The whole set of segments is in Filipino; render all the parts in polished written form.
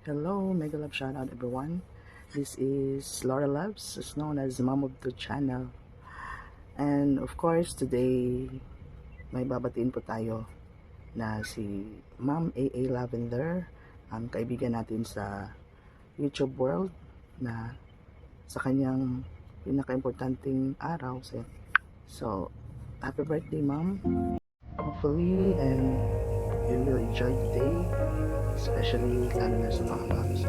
Hello, mega love shout out everyone. This is Laura Loves, is known as Mom of the channel. And of course, today may babatiin po tayo na si Ma'am AA Lavender, ang kaibigan natin sa YouTube world na sa kanyang pinaka-importanting araw. So, happy birthday, Ma'am. Hopefully, and you will enjoy the day, especially lalo na sa mga moms.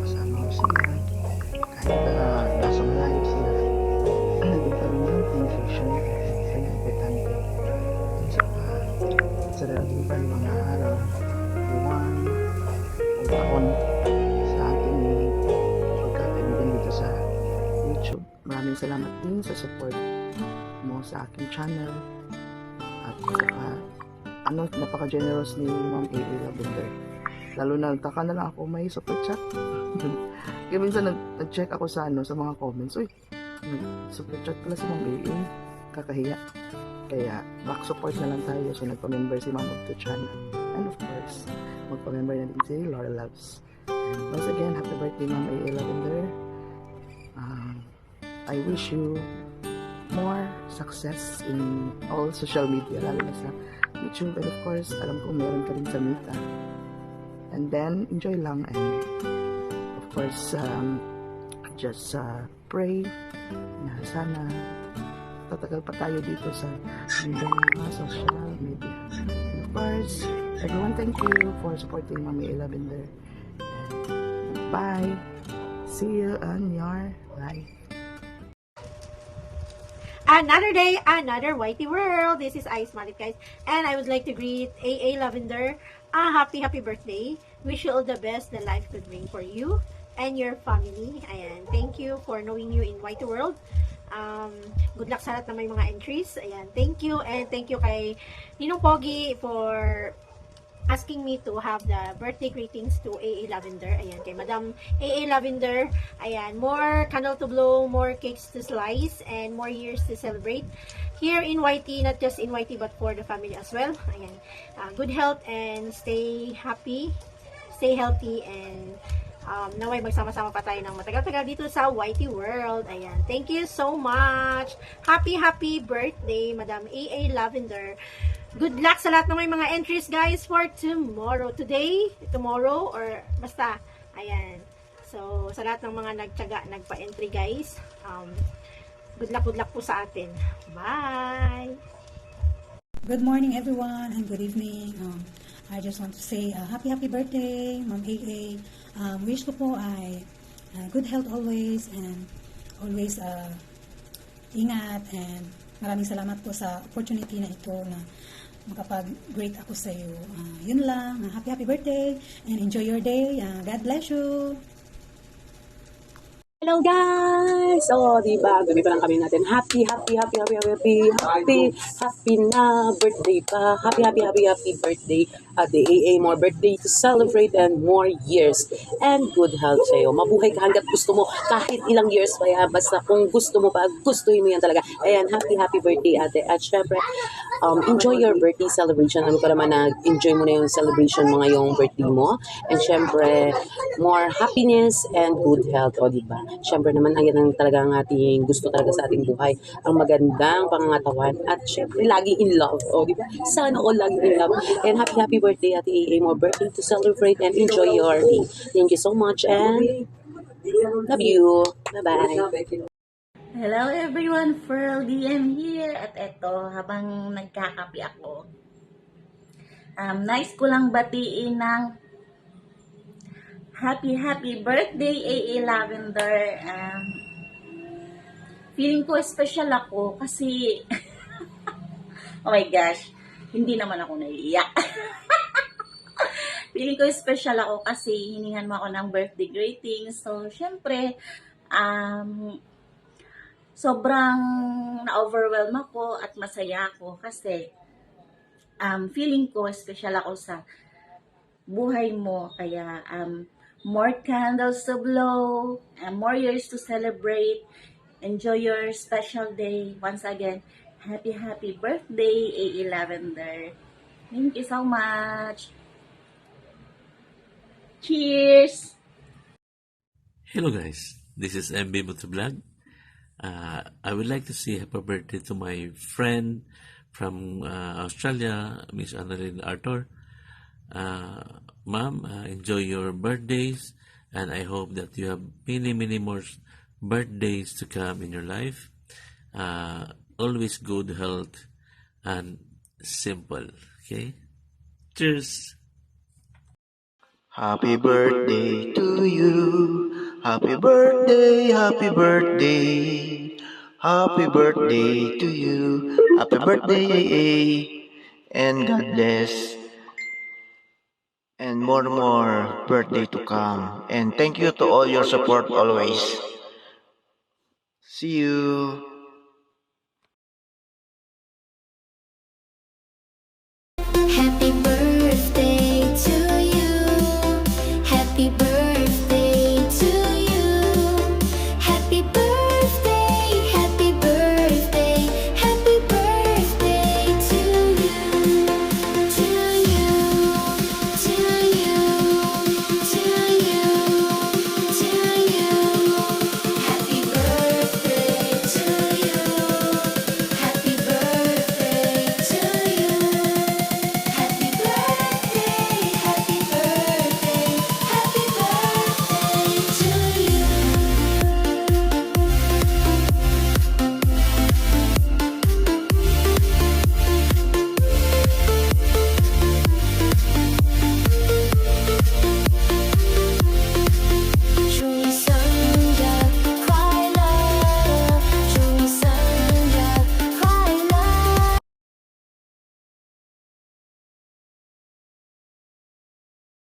Kasama ko sila, kahit nasa malayo sila, nandun pa rin yung communication, ay importante. Sa darating pa yung mga araw, buwan, o taon sa ating pagkakaibigan dito sa YouTube. Maraming salamat din sa support mo sa aking channel at saka napaka-generous ni Ma'am AA Lavender. Lalo na nagtaka na lang ako may super chat. Kaya minsan nag-check ako sa sa mga comments. Uy, super chat pala si Ma'am AA. Kakahiya. Kaya back support na lang tayo. So nagpa-member si Ma'am of the channel. And of course, magpa-member na din si Laura Loves. And once again, happy birthday Ma'am AA Lavender. I wish you more success in all social media, lalo na sa YouTube, and of course, alam ko meron ka rin sa Mita. And then, enjoy lang, and of course, just pray na sana tatagal pa tayo dito sa mga social media. And of course, everyone, thank you for supporting Mami Lavender. And bye! See you on your life. Another day, another Whitey world. This is Ice Malik, guys. And I would like to greet AA Lavender a happy birthday. Wish you all the best that life could bring for you and your family. Ayan, thank you for knowing you in Whitey world. Good luck sa lahat na may mga entries. Ayan, thank you. And thank you kay Ninong Pogi for asking me to have the birthday greetings to AA Lavender. Ayan, kay Madam AA Lavender. Ayan, more candle to blow, more cakes to slice, and more years to celebrate here in YT, not just in YT but for the family as well. Ayan, good health and stay happy, stay healthy, and naway magsama-sama pa tayo ng matagal-tagal dito sa YT world. Ayan, thank you so much. Happy birthday, Madam AA Lavender. Good luck sa lahat ng may mga entries, guys, for tomorrow. Today, tomorrow, or basta, ayan. So, sa lahat ng mga nagpa-entry, guys, good luck po sa atin. Bye! Good morning, everyone, and good evening. I just want to say happy birthday, Ma'am AA. Wish ko po ay good health always, and always ingat, and maraming salamat po sa opportunity na ito na makapag-greet ako sa iyo. Yun lang. Happy birthday and enjoy your day. God bless you. Hello guys! So, diba, gabi pa lang kami natin. Happy na birthday pa. Happy birthday. The AA, more birthday to celebrate and more years. And good health sa'yo. Mabuhay ka hanggat gusto mo. Kahit ilang years pa yan. Basta kung gusto mo pa, gustuhin mo yan talaga. Ayan, happy birthday ate. At syempre, enjoy your birthday celebration. Ano ka naman na enjoy mo na yung celebration mo ngayong birthday mo. And syempre, more happiness and good health. O, diba? Syempre naman, ayan ang talagang ating gusto talaga sa ating buhay. Ang magandang pangangatawan at syempre, lagi in love. O, diba? Sana all lagi in love. And happy birthday at AA. More birthday to celebrate and enjoy your day. Thank you so much and love you. Bye-bye. Hello everyone, Pearl DM here. At eto, habang nagkakape ako, nice ko lang batiin ng happy birthday AA Lavender. Feeling ko special ako kasi oh my gosh, hindi naman ako naiiyak. Feeling ko special ako kasi hiningan mo ako ng birthday greetings. So, syempre, sobrang na-overwhelm ako at masaya ako kasi feeling ko special ako sa buhay mo. Kaya, more candles to blow, and more years to celebrate. Enjoy your special day. Once again, happy birthday, AA Lavender. Thank you so much. Cheers! Hello guys, this is MB Motovlog. I would like to say happy birthday to my friend from Australia, Miss Annalyn Arthur. Ma'am, enjoy your birthdays and I hope that you have many, many more birthdays to come in your life. Always good health and simple. Okay? Cheers! Happy birthday to you. Happy birthday, happy birthday. Happy birthday to you. Happy birthday, and God bless. And more birthday to come. And thank you to all your support always. See you.